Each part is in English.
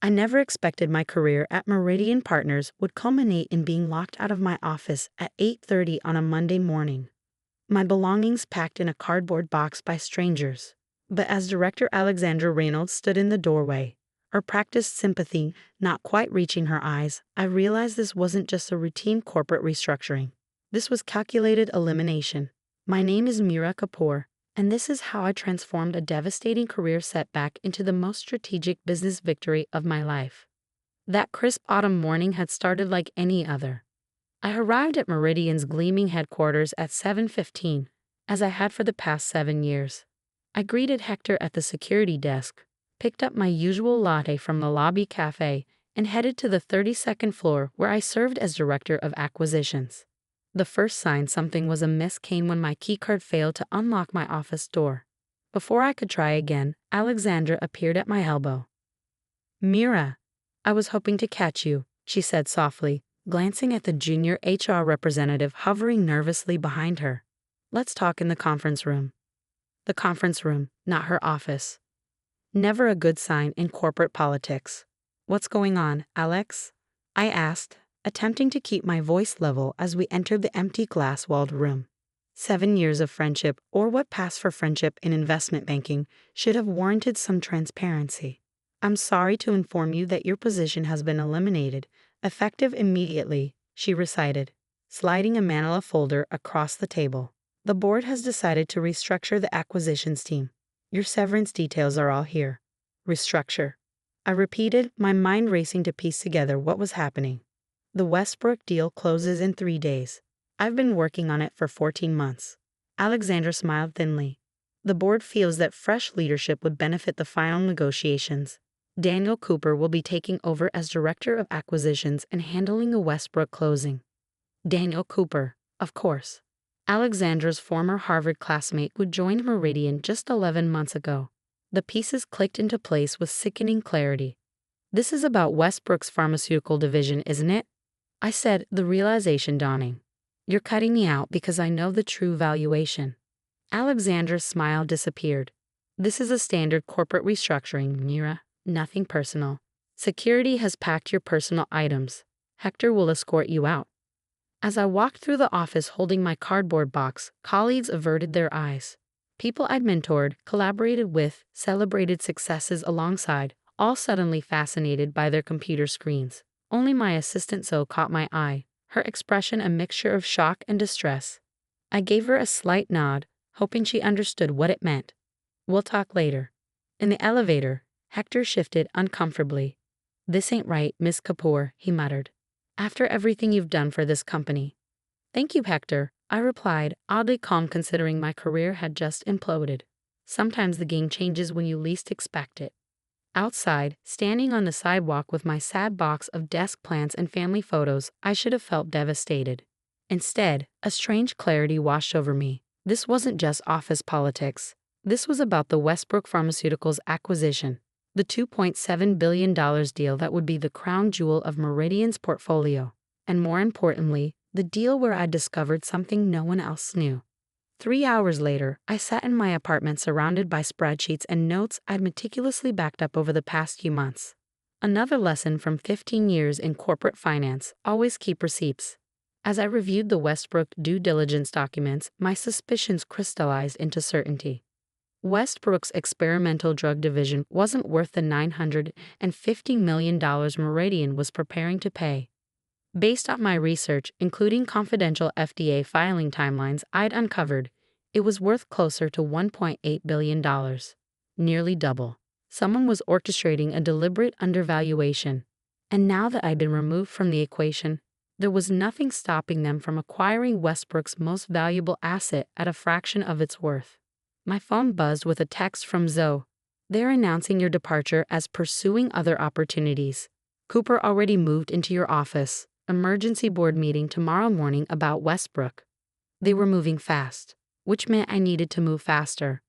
I never expected my career at Meridian Partners would culminate in being locked out of my office at 8:30 on a Monday morning. My belongings packed in a cardboard box by strangers. But as Director Alexandra Reynolds stood in the doorway, her practiced sympathy not quite reaching her eyes, I realized this wasn't just a routine corporate restructuring. This was calculated elimination. My name is Mira Kapoor, and this is how I transformed a devastating career setback into the most strategic business victory of my life. That crisp autumn morning had started like any other. I arrived at Meridian's gleaming headquarters at 7:15, as I had for the past 7 years. I greeted Hector at the security desk, picked up my usual latte from the lobby cafe, and headed to the 32nd floor where I served as Director of Acquisitions. The first sign something was amiss came when my keycard failed to unlock my office door. Before I could try again, Alexandra appeared at my elbow. "Mira, I was hoping to catch you," she said softly, glancing at the junior HR representative hovering nervously behind her. "Let's talk in the conference room." The conference room, not her office. Never a good sign in corporate politics. "What's going on, Alex?" I asked, attempting to keep my voice level as we entered the empty glass-walled room. 7 years of friendship, or what passed for friendship in investment banking, should have warranted some transparency. "I'm sorry to inform you that your position has been eliminated, effective immediately," she recited, sliding a manila folder across the table. "The board has decided to restructure the acquisitions team. Your severance details are all here." "Restructure," I repeated, my mind racing to piece together what was happening. "The Westbrook deal closes in 3 days. I've been working on it for 14 months. Alexandra smiled thinly. "The board feels that fresh leadership would benefit the final negotiations. Daniel Cooper will be taking over as Director of Acquisitions and handling the Westbrook closing." Daniel Cooper, of course. Alexandra's former Harvard classmate who joined Meridian just 11 months ago. The pieces clicked into place with sickening clarity. "This is about Westbrook's pharmaceutical division, isn't it?" I said, the realization dawning. "You're cutting me out because I know the true valuation." Alexandra's smile disappeared. "This is a standard corporate restructuring, Mira. Nothing personal. Security has packed your personal items. Hector will escort you out." As I walked through the office holding my cardboard box, colleagues averted their eyes. People I'd mentored, collaborated with, celebrated successes alongside, all suddenly fascinated by their computer screens. Only my assistant Zoe caught my eye, her expression a mixture of shock and distress. I gave her a slight nod, hoping she understood what it meant. "We'll talk later." In the elevator, Hector shifted uncomfortably. "This ain't right, Miss Kapoor," he muttered. "After everything you've done for this company." "Thank you, Hector," I replied, oddly calm considering my career had just imploded. Sometimes the game changes when you least expect it. Outside, standing on the sidewalk with my sad box of desk plants and family photos, I should have felt devastated. Instead, a strange clarity washed over me. This wasn't just office politics. This was about the Westbrook Pharmaceuticals acquisition, the $2.7 billion deal that would be the crown jewel of Meridian's portfolio, and more importantly, the deal where I discovered something no one else knew. 3 hours later, I sat in my apartment surrounded by spreadsheets and notes I'd meticulously backed up over the past few months. Another lesson from 15 years in corporate finance: always keep receipts. As I reviewed the Westbrook due diligence documents, my suspicions crystallized into certainty. Westbrook's experimental drug division wasn't worth the $950 million Meridian was preparing to pay. Based on my research, including confidential FDA filing timelines I'd uncovered, it was worth closer to $1.8 billion. Nearly double. Someone was orchestrating a deliberate undervaluation. And now that I'd been removed from the equation, there was nothing stopping them from acquiring Westbrook's most valuable asset at a fraction of its worth. My phone buzzed with a text from Zoe. "They're announcing your departure as pursuing other opportunities. Cooper already moved into your office. Emergency board meeting tomorrow morning about Westbrook." They were moving fast, which meant I needed to move faster.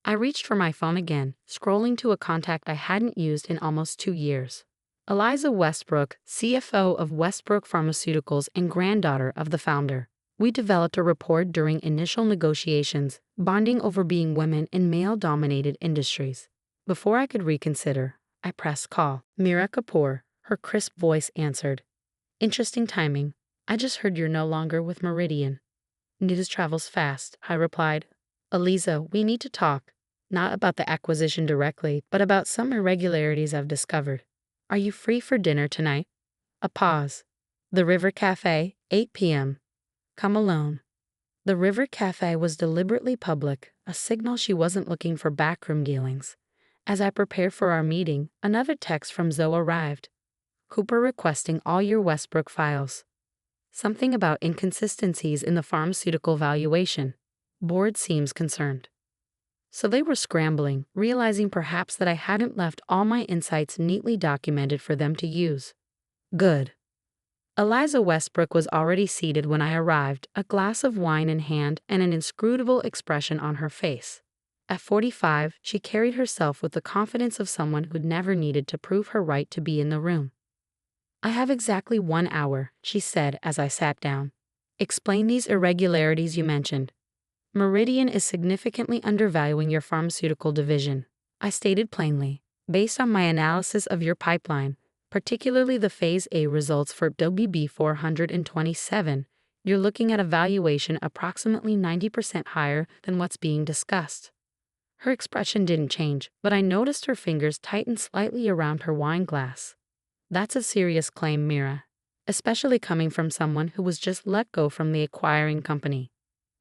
I reached for my phone again, scrolling to a contact I hadn't used in almost 2 years. Eliza Westbrook, CFO of Westbrook Pharmaceuticals and granddaughter of the founder. We developed a rapport during initial negotiations, bonding over being women in male-dominated industries. Before I could reconsider, I pressed call. Mira Kapoor, her crisp voice answered. Interesting timing. I just heard you're no longer with Meridian. News travels fast, I replied. Eliza, we need to talk. Not about the acquisition directly, but about some irregularities I've discovered. Are you free for dinner tonight? A pause. The River Cafe, 8 p.m. Come alone. The River Cafe was deliberately public, a signal she wasn't looking for backroom dealings. As I prepared for our meeting, another text from Zoe arrived. Cooper requesting all your Westbrook files. Something about inconsistencies in the pharmaceutical valuation. Board seems concerned. So they were scrambling, realizing perhaps that I hadn't left all my insights neatly documented for them to use. Good. Eliza Westbrook was already seated when I arrived, a glass of wine in hand and an inscrutable expression on her face. At 45, she carried herself with the confidence of someone who'd never needed to prove her right to be in the room. I have exactly 1 hour, she said as I sat down. Explain these irregularities you mentioned. Meridian is significantly undervaluing your pharmaceutical division. I stated plainly, based on my analysis of your pipeline, particularly the Phase A results for WB 427, you're looking at a valuation approximately 90% higher than what's being discussed. Her expression didn't change, but I noticed her fingers tighten slightly around her wine glass. That's a serious claim, Mira, especially coming from someone who was just let go from the acquiring company.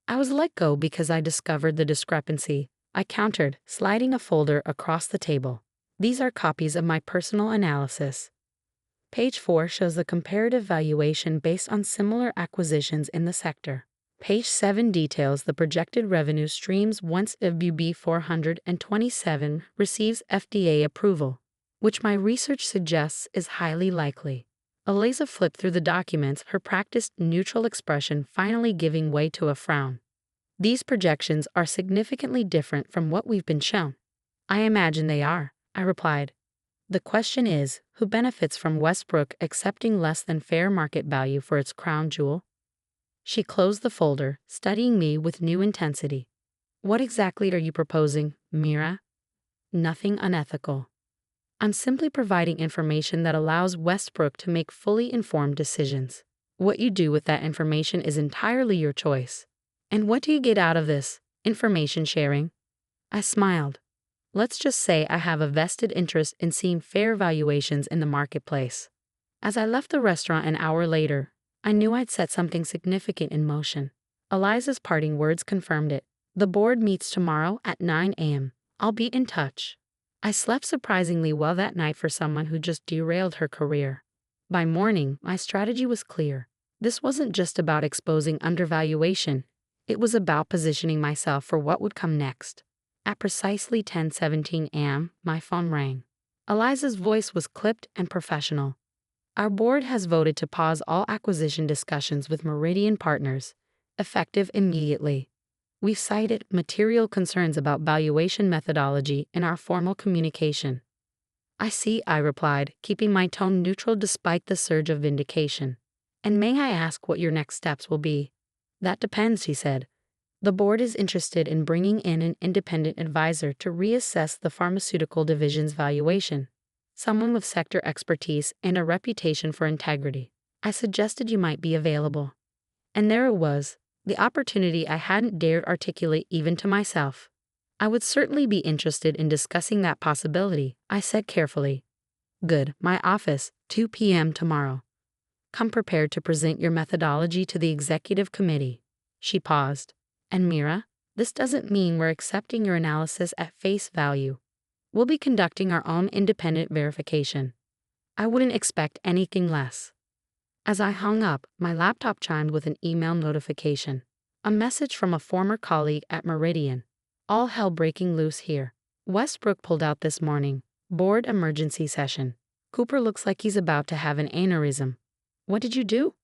I was let go because I discovered the discrepancy, I countered, sliding a folder across the table. These are copies of my personal analysis. Page 4 shows the comparative valuation based on similar acquisitions in the sector. Page 7 details the projected revenue streams once WB 427 receives FDA approval, which my research suggests is highly likely. Eliza flipped through the documents, her practiced neutral expression finally giving way to a frown. These projections are significantly different from what we've been shown. I imagine they are, I replied. The question is, who benefits from Westbrook accepting less than fair market value for its crown jewel? She closed the folder, studying me with new intensity. What exactly are you proposing, Mira? Nothing unethical. I'm simply providing information that allows Westbrook to make fully informed decisions. What you do with that information is entirely your choice. And what do you get out of this? Information sharing? I smiled. Let's just say I have a vested interest in seeing fair valuations in the marketplace. As I left the restaurant an hour later, I knew I'd set something significant in motion. Eliza's parting words confirmed it. The board meets tomorrow at 9 a.m. I'll be in touch. I slept surprisingly well that night for someone who just derailed her career. By morning, my strategy was clear. This wasn't just about exposing undervaluation. It was about positioning myself for what would come next. At precisely 10:17 a.m., my phone rang. Eliza's voice was clipped and professional. Our board has voted to pause all acquisition discussions with Meridian Partners, effective immediately. We've cited material concerns about valuation methodology in our formal communication. I see, I replied, keeping my tone neutral despite the surge of vindication. And may I ask what your next steps will be? That depends, she said. The board is interested in bringing in an independent advisor to reassess the pharmaceutical division's valuation, someone with sector expertise and a reputation for integrity. I suggested you might be available. And there it was, the opportunity I hadn't dared articulate even to myself. I would certainly be interested in discussing that possibility, I said carefully. Good, my office, 2 p.m. tomorrow. Come prepared to present your methodology to the executive committee. She paused. And Mira, this doesn't mean we're accepting your analysis at face value. We'll be conducting our own independent verification. I wouldn't expect anything less. As I hung up, my laptop chimed with an email notification. A message from a former colleague at Meridian. All hell breaking loose here. Westbrook pulled out this morning. Board emergency session. Cooper looks like he's about to have an aneurysm. What did you do?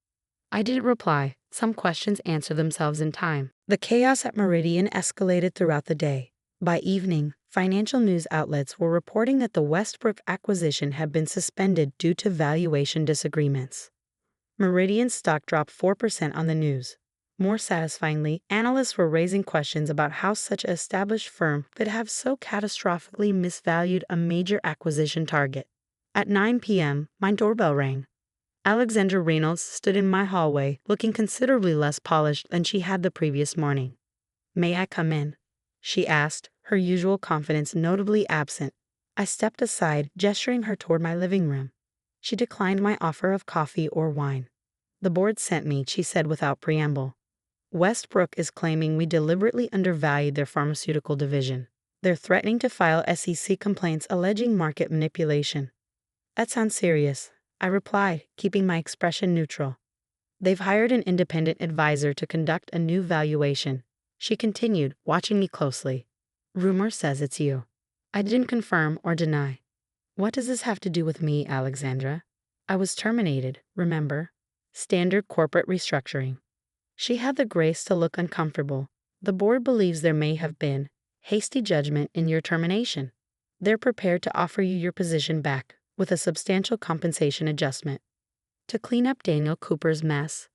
I didn't reply. Some questions answer themselves in time. The chaos at Meridian escalated throughout the day. By evening, financial news outlets were reporting that the Westbrook acquisition had been suspended due to valuation disagreements. Meridian's stock dropped 4% on the news. More satisfyingly, analysts were raising questions about how such an established firm could have so catastrophically misvalued a major acquisition target. At 9 p.m., my doorbell rang. Alexandra Reynolds stood in my hallway, looking considerably less polished than she had the previous morning. "May I come in?" she asked, her usual confidence notably absent. I stepped aside, gesturing her toward my living room. She declined my offer of coffee or wine. "The board sent me," she said without preamble. "Westbrook is claiming we deliberately undervalued their pharmaceutical division. They're threatening to file SEC complaints alleging market manipulation." "That sounds serious," I replied, keeping my expression neutral. "They've hired an independent advisor to conduct a new valuation," she continued, watching me closely. "Rumor says it's you." I didn't confirm or deny. "What does this have to do with me, Alexandra? I was terminated, remember? Standard corporate restructuring." She had the grace to look uncomfortable. "The board believes there may have been hasty judgment in your termination. They're prepared to offer you your position back, with a substantial compensation adjustment, to clean up Daniel Cooper's mess.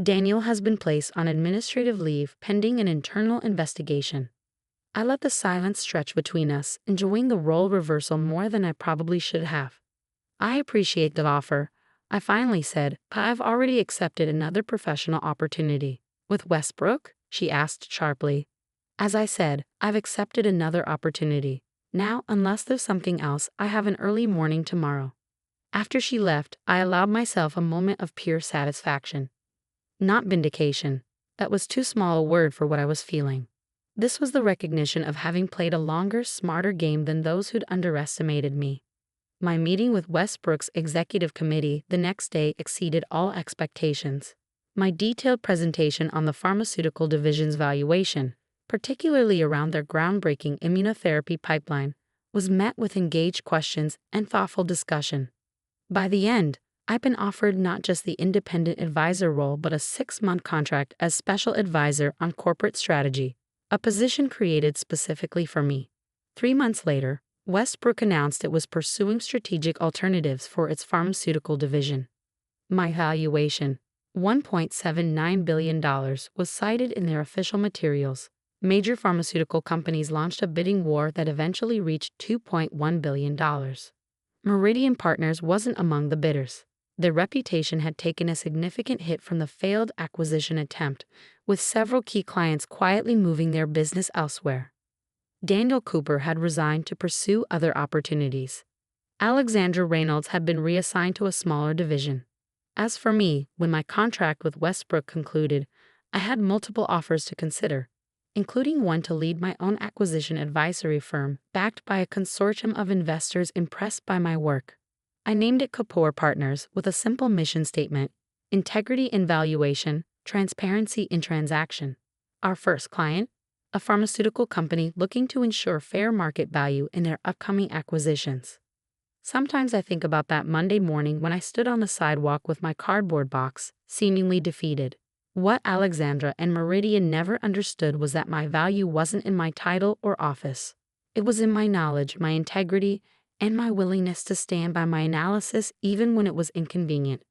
Daniel has been placed on administrative leave pending an internal investigation." I let the silence stretch between us, enjoying the role reversal more than I probably should have. "I appreciate the offer," I finally said, "but I've already accepted another professional opportunity." "With Westbrook?" she asked sharply. "As I said, I've accepted another opportunity. Now, unless there's something else, I have an early morning tomorrow." After she left, I allowed myself a moment of pure satisfaction. Not vindication. That was too small a word for what I was feeling. This was the recognition of having played a longer, smarter game than those who'd underestimated me. My meeting with Westbrook's executive committee the next day exceeded all expectations. My detailed presentation on the pharmaceutical division's valuation, particularly around their groundbreaking immunotherapy pipeline, was met with engaged questions and thoughtful discussion. By the end, I've been offered not just the independent advisor role but a 6-month contract as special advisor on corporate strategy, a position created specifically for me. 3 months later, Westbrook announced it was pursuing strategic alternatives for its pharmaceutical division. My valuation, $1.79 billion, was cited in their official materials. Major pharmaceutical companies launched a bidding war that eventually reached $2.1 billion. Meridian Partners wasn't among the bidders. Their reputation had taken a significant hit from the failed acquisition attempt, with several key clients quietly moving their business elsewhere. Daniel Cooper had resigned to pursue other opportunities. Alexandra Reynolds had been reassigned to a smaller division. As for me, when my contract with Westbrook concluded, I had multiple offers to consider, including one to lead my own acquisition advisory firm backed by a consortium of investors impressed by my work. I named it Kapoor Partners with a simple mission statement: integrity in valuation, transparency in transaction. Our first client, a pharmaceutical company looking to ensure fair market value in their upcoming acquisitions. Sometimes I think about that Monday morning when I stood on the sidewalk with my cardboard box, seemingly defeated. What Alexandra and Meridian never understood was that my value wasn't in my title or office. It was in my knowledge, my integrity, and my willingness to stand by my analysis even when it was inconvenient.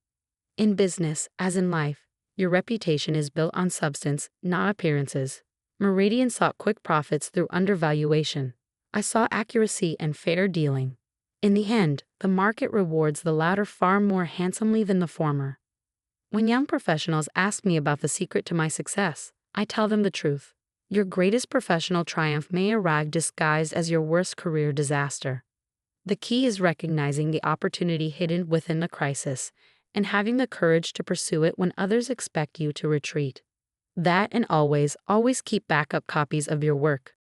In business, as in life, your reputation is built on substance, not appearances. Meridian sought quick profits through undervaluation. I saw accuracy and fair dealing. In the end, the market rewards the latter far more handsomely than the former. When young professionals ask me about the secret to my success, I tell them the truth. Your greatest professional triumph may arrive disguised as your worst career disaster. The key is recognizing the opportunity hidden within the crisis and having the courage to pursue it when others expect you to retreat. That, and always keep backup copies of your work.